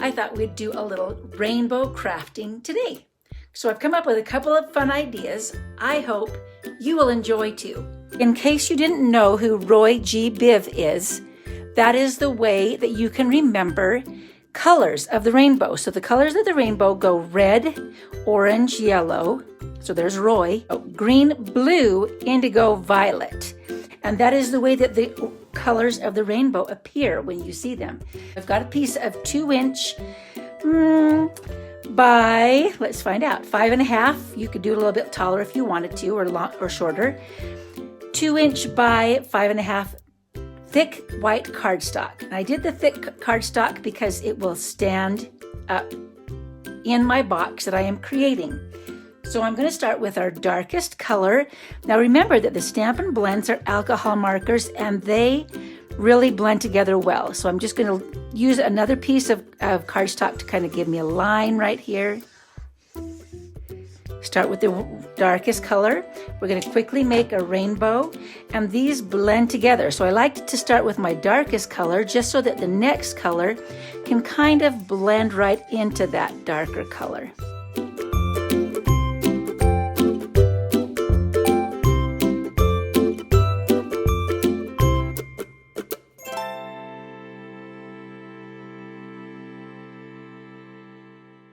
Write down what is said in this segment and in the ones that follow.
I thought we'd do a little rainbow crafting today. So I've come up with a couple of fun ideas I hope you will enjoy too. In case you didn't know who Roy G. Biv is, that is the way that you can remember colors of the rainbow. So the colors of the rainbow go red, orange, yellow. So there's Roy. Green, blue, indigo, violet. And that is the way that the colors of the rainbow appear when you see them. I've got a piece of 2-inch by, let's find out, 5.5. You could do it a little bit taller if you wanted to, or shorter. 2-inch by 5.5 thick white cardstock. And I did the thick cardstock because it will stand up in my box that I am creating. So I'm going to start with our darkest color. Now remember that the Stampin' Blends are alcohol markers and they really blend together well. So I'm just going to use another piece of cardstock to kind of give me a line right here. Start with the darkest color. We're going to quickly make a rainbow and these blend together. So I like to start with my darkest color just so that the next color can kind of blend right into that darker color.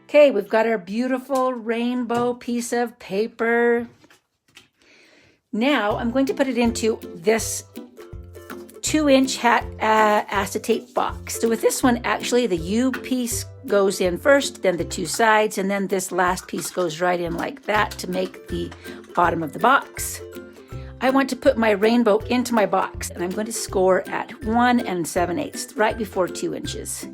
Okay, we've got our beautiful rainbow piece of paper. Now I'm going to put it into this 2-inch acetate box. So with this one, actually the U piece goes in first, then the 2 sides, and then this last piece goes right in like that to make the bottom of the box. I want to put my rainbow into my box, and I'm going to score at 1 7/8, right before 2 inches.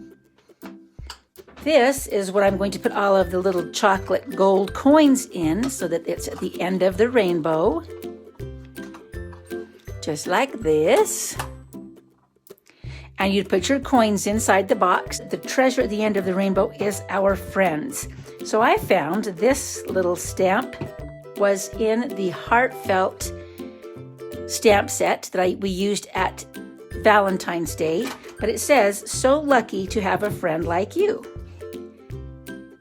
This is what I'm going to put all of the little chocolate gold coins in so that it's at the end of the rainbow. Just like this. And you put your coins inside the box. The treasure at the end of the rainbow is our friends. So I found this little stamp was in the heartfelt stamp set that we used at Valentine's Day. But it says, "So lucky to have a friend like you."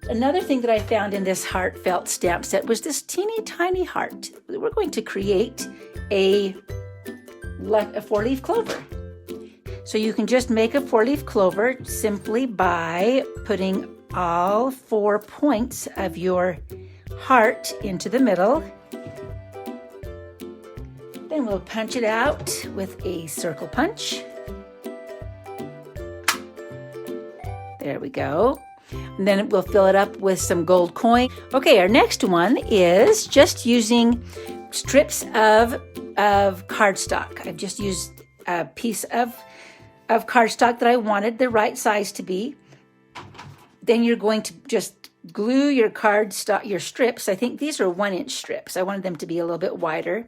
Another thing that I found in this heartfelt stamp set was this teeny tiny heart. We're going to create a 4-leaf clover. So you can just make a 4-leaf clover simply by putting all 4 points of your heart into the middle. Then we'll punch it out with a circle punch. There we go. And then we'll fill it up with some gold coin. Okay, our next one is just using strips of cardstock. I've just used a piece of cardstock that I wanted the right size to be. Then you're going to just glue your cardstock, your strips. I think these are 1-inch strips. I wanted them to be a little bit wider.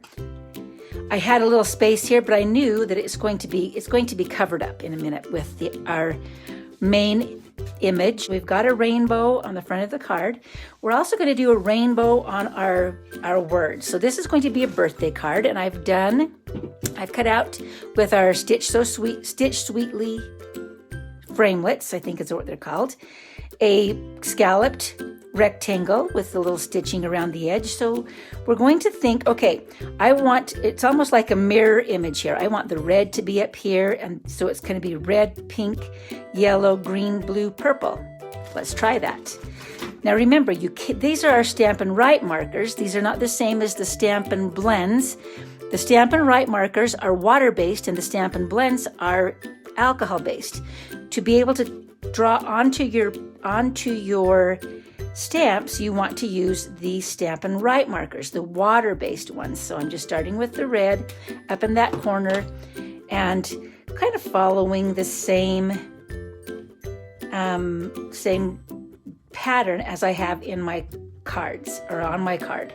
I had a little space here, but I knew that it's going to be covered up in a minute with our main image. We've got a rainbow on the front of the card. We're also going to do a rainbow on our words. So this is going to be a birthday card, and I've cut out with our Stitch Sweetly framelits, I think is what they're called, a scalloped rectangle with the little stitching around the edge. So we're going to think, okay, it's almost like a mirror image here. I want the red to be up here, and so it's going to be red, pink, yellow, green, blue, purple. Let's try that. Now remember, these are our Stampin' Write markers. These are not the same as the Stampin' Blends. The Stampin' Write markers are water-based and the Stampin' Blends are alcohol-based. To be able to draw onto your stamps, you want to use the Stampin' Write markers, the water-based ones. So I'm just starting with the red up in that corner and kind of following the same pattern as I have in my cards or on my card.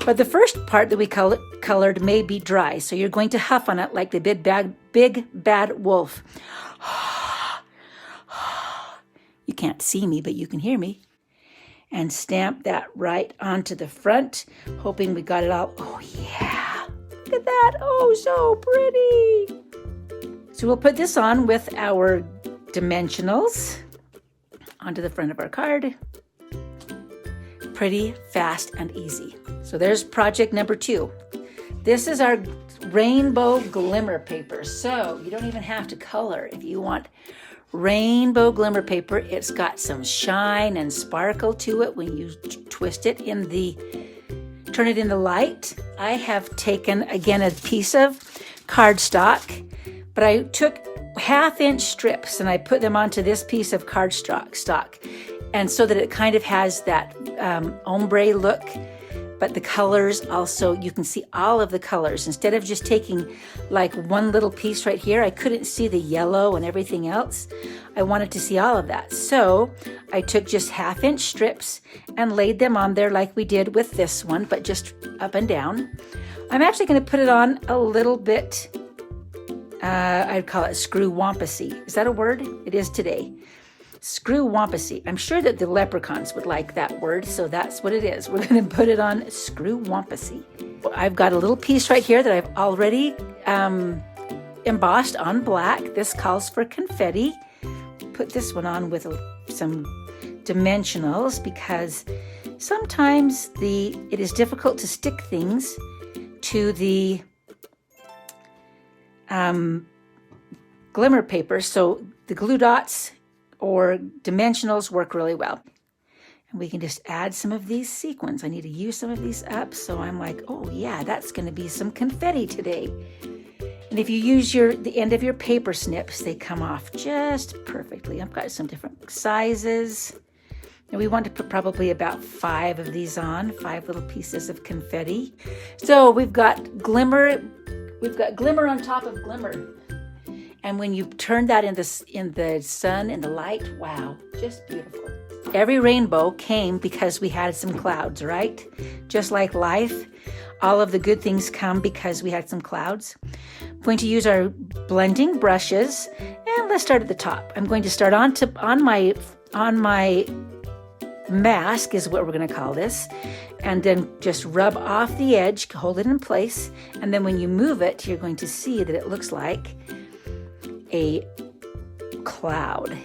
But the first part that we colored may be dry, so you're going to huff on it like the big bad wolf. You can't see me, but you can hear me. And stamp that right onto the front, hoping we got it all. Oh yeah, look at that. Oh, so pretty. So we'll put this on with our dimensionals onto the front of our card. Pretty, fast, and easy. So there's project number 2. This is our rainbow glimmer paper. So you don't even have to color if you want rainbow glimmer paper. It's got some shine and sparkle to it when you twist it turn it in the light. I have taken, again, a piece of cardstock, but I took 1/2-inch strips and I put them onto this piece of cardstock, and so that it kind of has that ombre look. But the colors also, you can see all of the colors. Instead of just taking like one little piece right here, I couldn't see the yellow and everything else. I wanted to see all of that. So I took just 1/2-inch strips and laid them on there like we did with this one, but just up and down. I'm actually going to put it on a little bit, I'd call it screw-wampusy. Is that a word? It is today. Screw-wampusy. I'm sure that the leprechauns would like that word, so that's what it is. We're going to put it on screw-wampusy. I've got a little piece right here that I've already embossed on black. This calls for confetti. Put this one on with some dimensionals because sometimes it is difficult to stick things to the glimmer paper, so the glue dots or dimensionals work really well. And we can just add some of these sequins. I need to use some of these up, so I'm like, oh yeah, that's going to be some confetti today. And if you use the end of your paper snips, they come off just perfectly. I've got some different sizes. And we want to put probably about 5 of these on, 5 little pieces of confetti. So we've got glimmer on top of glimmer. And when you turn that in the sun, in the light, wow, just beautiful. Every rainbow came because we had some clouds, right? Just like life, all of the good things come because we had some clouds. I'm going to use our blending brushes, and let's start at the top. I'm going to start on my mask is what we're going to call this, and then just rub off the edge, hold it in place, and then when you move it, you're going to see that it looks like a cloud.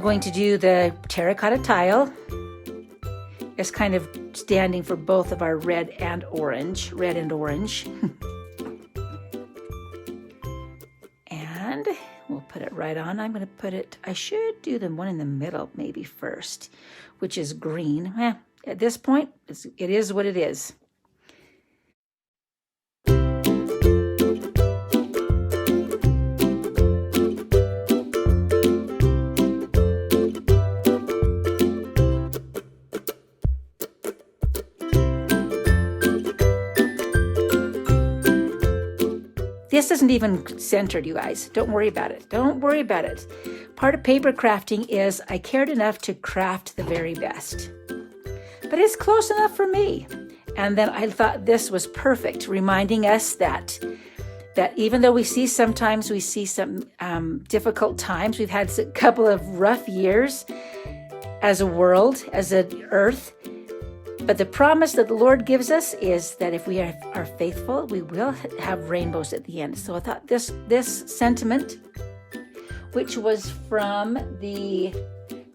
Going to do the terracotta tile. It's kind of standing for both of our red and orange. And we'll put it right on. I'm going to put it, I should do the one in the middle maybe first, which is green. At this point, it is what it is. This isn't even centered, you guys. Don't worry about it. Don't worry about it. Part of paper crafting is I cared enough to craft the very best. But it's close enough for me. And then I thought this was perfect, reminding us that even though we see some difficult times, we've had a couple of rough years as a world, as an earth, but the promise that the Lord gives us is that if we are faithful, we will have rainbows at the end. So I thought this sentiment, which was from the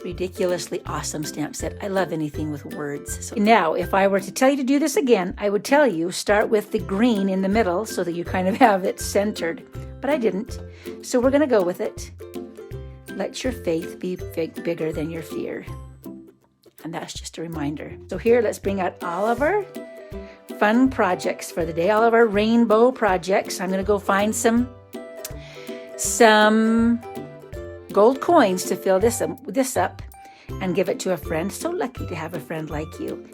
ridiculously awesome stamp set. I love anything with words. So now, if I were to tell you to do this again, I would tell you start with the green in the middle so that you kind of have it centered. But I didn't. So we're going to go with it. Let your faith be bigger than your fear. And that's just a reminder. So here, let's bring out all of our fun projects for the day, all of our rainbow projects. I'm going to go find some gold coins to fill this up. and give it to a friend. So lucky to have a friend like you.